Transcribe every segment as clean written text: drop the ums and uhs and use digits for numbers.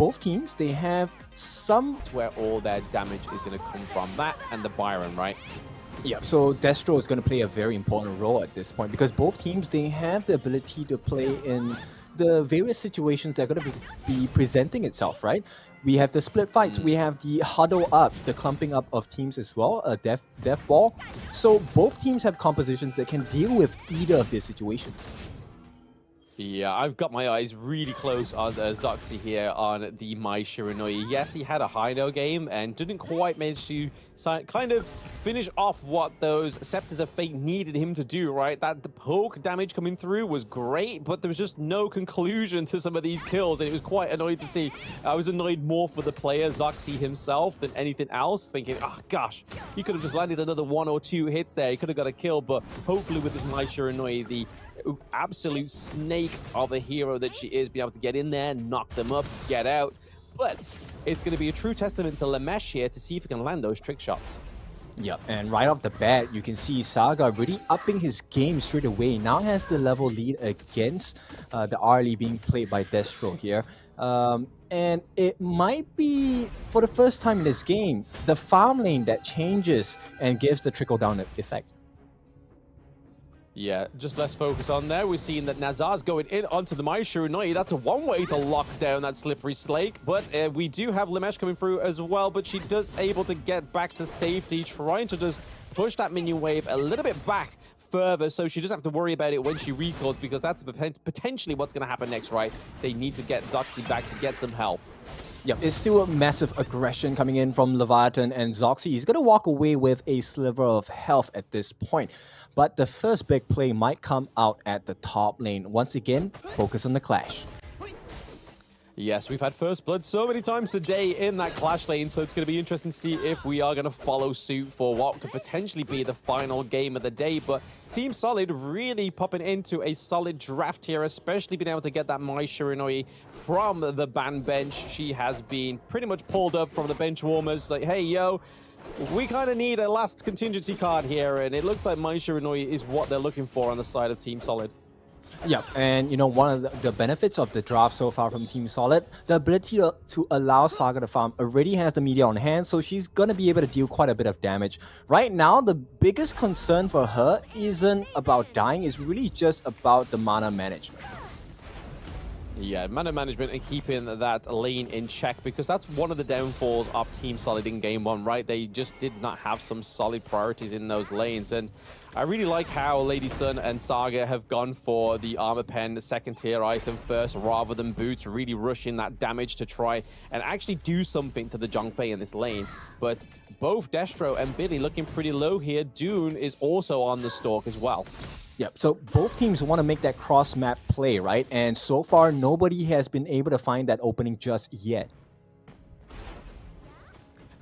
both teams, they have some... It's where all their damage is going to come from. That and the Byron, right? Yeah, so Destro is going to play a very important role at this point because both teams, they have the ability to play in the various situations that are going to be presenting itself, right? We have the split fights, we have the huddle up, the clumping up of teams as well, a death ball. So both teams have compositions that can deal with either of these situations. Yeah, I've got my eyes really close on Zoxy here on the Mai Shiranui. Yes, he had a high-no game and didn't quite manage to kind of finish off what those Scepters of Fate needed him to do, right? That the poke damage coming through was great, but there was just no conclusion to some of these kills, and it was quite annoying to see. I was annoyed more for the player, Zoxy himself, than anything else, thinking, oh gosh, he could have just landed another 1 or 2 hits there. He could have got a kill, but hopefully with this Mai Shiranui, the absolute snake of a hero that she is, be able to get in there, knock them up, get out. But it's going to be a true testament to Lemesh here to see if he can land those trick shots. Yep, and right off the bat, you can see Saga really upping his game straight away. Now has the level lead against the RLE being played by Destro here. And it might be, for the first time in this game, the farm lane that changes and gives the trickle-down effect. Yeah, just less focus on there. We're seeing that Nazar's going in onto the Mai Shiranui. That's a one-way to lock down that slippery slake. But we do have Lemesh coming through as well, but she does able to get back to safety, trying to just push that minion wave a little bit back further, so she doesn't have to worry about it when she recalls, because that's potentially what's going to happen next, right? They need to get Zoxy back to get some help. Yep, it's still a massive aggression coming in from Leviathan, and Zoxy is going to walk away with a sliver of health at this point. But the first big play might come out at the top lane. Once again, focus on the clash. Yes, we've had first blood so many times today in that clash lane, so it's going to be interesting to see if we are going to follow suit for what could potentially be the final game of the day. But Team Solid really popping into a solid draft here, especially being able to get that Mai Shiranui from the ban bench. She has been pretty much pulled up from the bench warmers, like, hey, yo, we kind of need a last contingency card here, and it looks like Mai Shiranui is what they're looking for on the side of Team Solid. Yeah, and you know, one of the benefits of the draft so far from Team Solid, the ability to allow Saga to farm already has the media on hand, so she's going to be able to deal quite a bit of damage. Right now, the biggest concern for her isn't about dying, it's really just about the mana management. Yeah, mana management and keeping that lane in check, because that's one of the downfalls of Team Solid in Game 1, right? They just did not have some solid priorities in those lanes, and I really like how Lady Sun and Saga have gone for the armor pen, the second tier item first, rather than boots, really rushing that damage to try and actually do something to the Zhongfei in this lane. But both Destro and Billy looking pretty low here. Dune is also on the stalk as well. Yep, so both teams want to make that cross-map play, right? And so far, nobody has been able to find that opening just yet.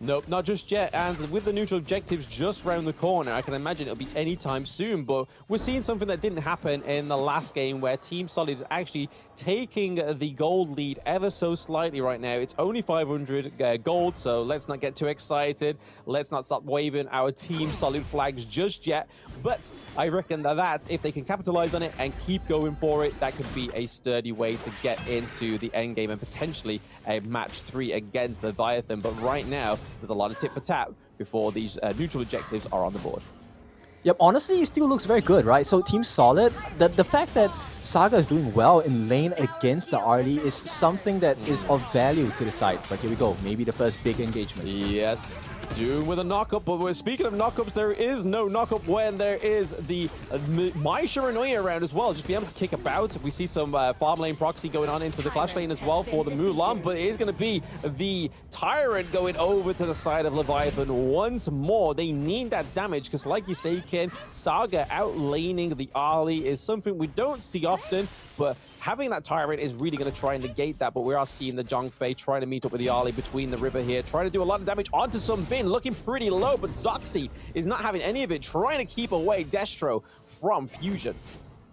Nope, not just yet. And with the neutral objectives just round the corner, I can imagine it'll be any time soon. But we're seeing something that didn't happen in the last game, where Team Solid is actually taking the gold lead ever so slightly right now. It's only 500 gold, so let's not get too excited. Let's not stop waving our Team Solid flags just yet. But I reckon that if they can capitalize on it and keep going for it, that could be a sturdy way to get into the end game and potentially a match 3 against Leviathan. But right now, there's a lot of tit for tat before these neutral objectives are on the board. Yep, honestly, it still looks very good, right? So Team Solid, the fact that Saga is doing well in lane against the RLE is something that is of value to the side. But here we go, maybe the first big engagement. Yes, Dune with a knockup, but we're speaking of knockups, there is no knockup when there is the Mai Shiranui around as well. Just be able to kick about. We see some farm lane proxy going on into the clash lane as well for the Mulan, but it is going to be the Tyrant going over to the side of Leviathan once more. They need that damage, because like you say, Ken, Saga outlaning the Ali is something we don't see often, but having that Tyrant is really going to try and negate that. But we are seeing the Zhongfei trying to meet up with the Ali between the river here, trying to do a lot of damage onto some Bin, looking pretty low, but Zoxy is not having any of it, trying to keep away Destro from Fusion.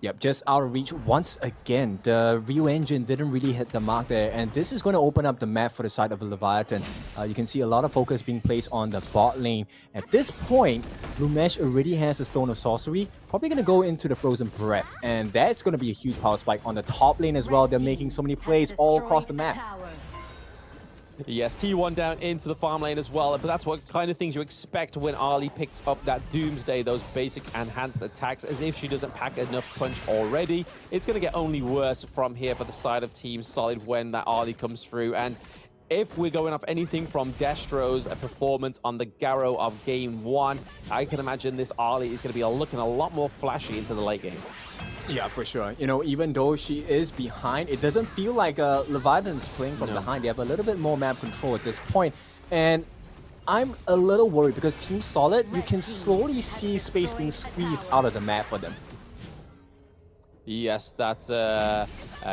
Yep, just out of reach once again. The Ryu engine didn't really hit the mark there, and this is going to open up the map for the side of Leviathan. You can see a lot of focus being placed on the bot lane. At this point, Lumesh already has the Stone of Sorcery, probably going to go into the Frozen Breath, and that's going to be a huge power spike on the top lane as well. They're making so many plays all across the map. Yes, T1 down into the farm lane as well, but that's what kind of things you expect when Ali picks up that Doomsday, those basic enhanced attacks, as if she doesn't pack enough punch already. It's going to get only worse from here for the side of Team Solid when that Ali comes through, and if we're going off anything from Destro's performance on the Garo of Game 1, I can imagine this Ali is going to be looking a lot more flashy into the late game. Yeah, for sure. You know, even though she is behind, it doesn't feel like Leviathan's playing from behind. They have a little bit more map control at this point. And I'm a little worried because Team Solid, you can slowly see space being squeezed out of the map for them. Yes, that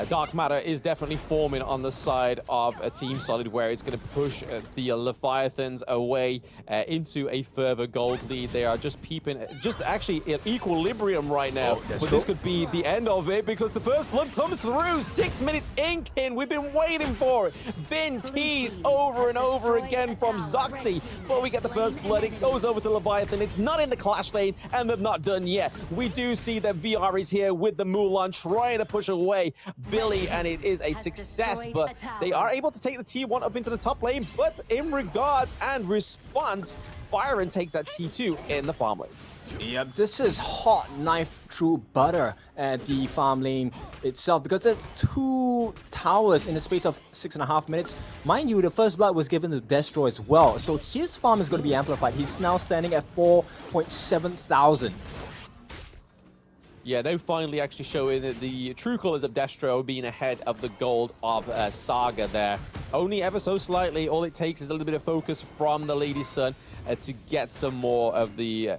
Dark Matter is definitely forming on the side of a Team Solid, where it's going to push the Leviathans away into a further gold lead. They are just peeping, just actually at equilibrium right now. But this could be the end of it, because the first blood comes through. 6 minutes in, Kin. We've been waiting for it. Been teased over and over again from Zoxy. But we get the first blood. It goes over to Leviathan. It's not in the clash lane, and they're not done yet. We do see that VR is here with the Mulan trying to push away Billy, and it is a success, but they are able to take the T1 up into the top lane. But in regards and response, Byron takes that T2 in the farm lane. Yep, this is hot knife through butter at the farm lane itself, because there's 2 towers in the space of 6.5 minutes. Mind you, the first blood was given to Destro as well, so his farm is going to be amplified. He's now standing at 4.7 thousand. Yeah, now finally actually showing the true colors of Destro, being ahead of the gold of Saga there. Only ever so slightly. All it takes is a little bit of focus from the Lady Sun to get some more of the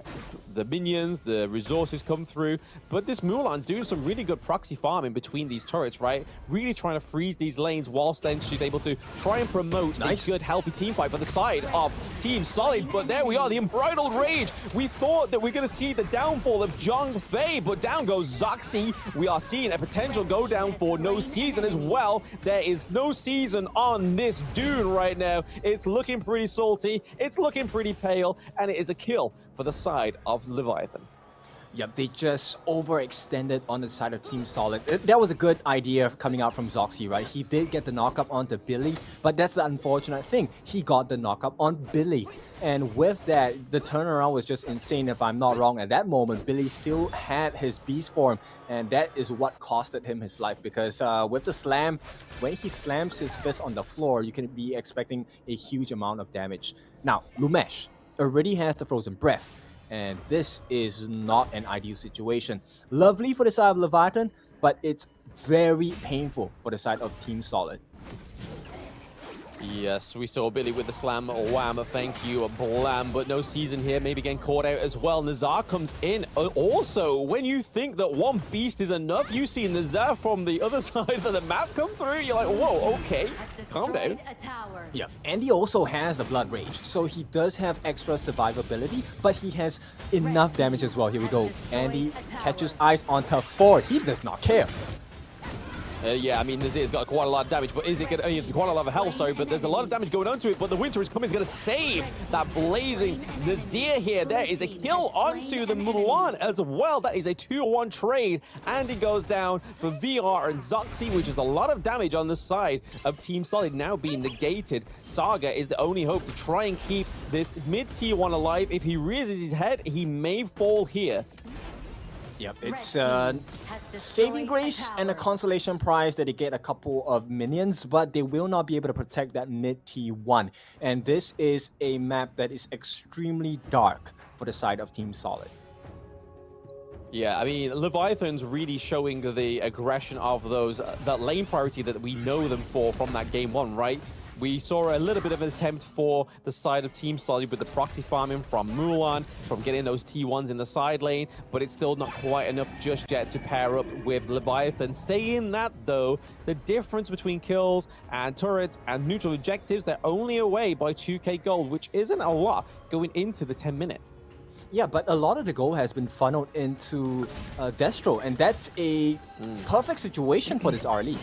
minions, the resources come through. But this Mulan's doing some really good proxy farming between these turrets, right? Really trying to freeze these lanes, whilst then she's able to try and promote a good, healthy team fight for the side of Team Solid. But there we are, the Unbridled Rage. We thought that we're going to see the downfall of Zhang Fei, but down goes Zoxy. We are seeing a potential go down for No Season as well. There is No Season on this Dune right now. It's looking pretty salty. It's looking pretty pale, and it is a kill for the side of Leviathan. Yep, they just overextended on the side of Team Solid. That was a good idea coming out from Zoxy, right? He did get the knockup onto Billy, but that's the unfortunate thing. He got the knockup on Billy. And with that, the turnaround was just insane, if I'm not wrong. At that moment, Billy still had his beast form, and that is what costed him his life, because with the slam, when he slams his fist on the floor, you can be expecting a huge amount of damage. Now, Lumesh already has the Frozen Breath, and this is not an ideal situation. Lovely for the side of Leviathan, but it's very painful for the side of Team Solid. Yes, we saw Billy with the slam, wham, thank you, blam, but No Season here, maybe getting caught out as well. Nazar comes in. Also, when you think that one beast is enough, you see Nazar from the other side of the map come through, you're like, whoa, okay, calm down. Yeah, Andy also has the Blood Rage, so he does have extra survivability, but he has enough damage as well. Here we go. Andy catches eyes on Tough 4. He does not care. Yeah, I mean, Nazir's got quite a lot of damage, but is it going to... quite a lot of health, sorry, but there's a lot of damage going onto it, but the Winter is coming, is going to save that blazing Nazir here. There is a kill onto the Mulan as well. That is a 2-1 trade, and it goes down for VR and Zoxy, which is a lot of damage on the side of Team Solid now being negated. Saga is the only hope to try and keep this mid-tier 1 alive. If he raises his head, he may fall here. Yep, it's saving grace and a consolation prize that they get a couple of minions, but they will not be able to protect that mid T1. And this is a map that is extremely dark for the side of Team Solid. Yeah, I mean, Leviathan's really showing the aggression of those, that lane priority that we know them for from that Game 1, right? We saw a little bit of an attempt for the side of Team Solid with the proxy farming from Mulan, from getting those T1s in the side lane, but it's still not quite enough just yet to pair up with Leviathan. Saying that, though, the difference between kills and turrets and neutral objectives, they're only away by 2k gold, which isn't a lot going into the 10-minute. Yeah, but a lot of the gold has been funneled into Destro, and that's a perfect situation for this RLE.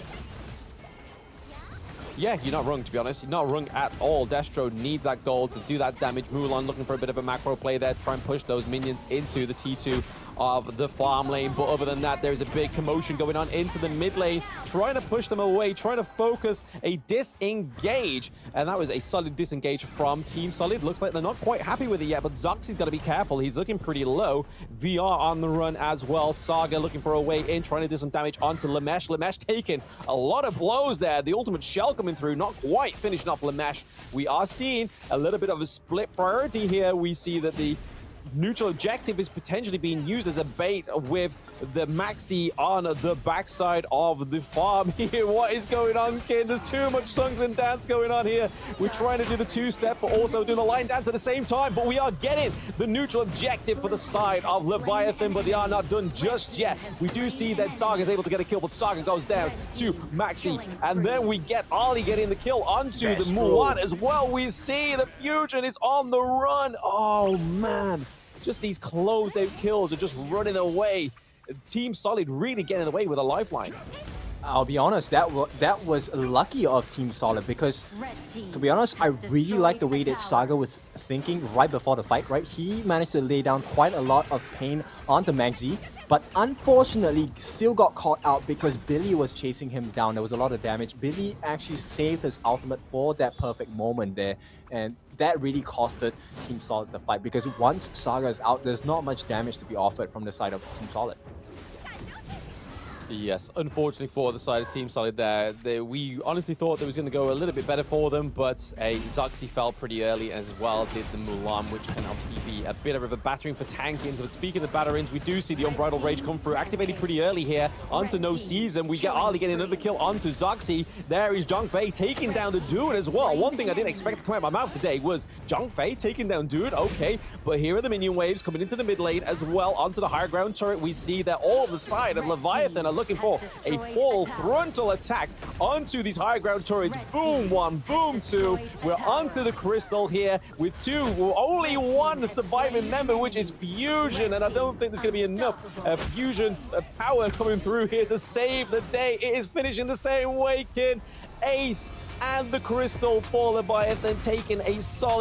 Yeah, you're not wrong, to be honest. You're not wrong at all. Destro needs that gold to do that damage. Mulan looking for a bit of a macro play there, try and push those minions into the T2 of the farm lane. But other than that, there's a big commotion going on into the mid lane, trying to push them away, trying to focus a disengage. And that was a solid disengage from Team Solid. Looks like they're not quite happy with it yet, but Zoxy's got to be careful. He's looking pretty low. VR on the run as well. Saga looking for a way in, trying to do some damage onto Lamesh. Lamesh taking a lot of blows there. The ultimate shell coming through, not quite finishing off Lamesh. We are seeing a little bit of a split priority here. We see that the neutral objective is potentially being used as a bait with the Maxi on the backside of the farm here. What is going on, kid? There's too much songs and dance going on here. We're trying to do the two-step, but also do the line dance at the same time. But we are getting the neutral objective for the side of Leviathan, but they are not done just yet. We do see that Saga is able to get a kill, but Saga goes down to Maxi. And then we get Ollie getting the kill onto the Mulan as well. We see the Fusion is on the run. Oh, man. Just these closed out kills are just running away. Team Solid really getting away with a lifeline. I'll be honest, that was lucky of Team Solid because, to be honest, I really like the way that Saga was thinking right before the fight, right? He managed to lay down quite a lot of pain onto Maxi, but unfortunately still got caught out because Billy was chasing him down. There was a lot of damage. Billy actually saved his ultimate for that perfect moment there, and that really costed Team Solid the fight because once Saga is out, there's not much damage to be offered from the side of Team Solid. Yes, unfortunately for the side of Team Solid there, we honestly thought it was going to go a little bit better for them, but Zoxy fell pretty early as well, did the Mulan, which can obviously be a bit of a battering for tankings. But speaking of batterings, we do see the Unbridled Rage come through, activated pretty early here onto No Season. We get Ali getting another kill onto Zoxy. There is Zhang Fei taking down the Dude as well. One thing I didn't expect to come out of my mouth today was Zhang Fei taking down Dude, okay. But here are the minion waves coming into the mid lane as well onto the higher ground turret. We see that all of the side of Leviathan are looking for a full frontal attack onto these high ground turrets. Boom one, boom two. We're onto the crystal here with only one surviving member, which is Fusion, and I don't think there's going to be enough Fusion's power coming through here to save the day. It is finishing the same way, kid. Ace and the crystal for Leviathan taking a solid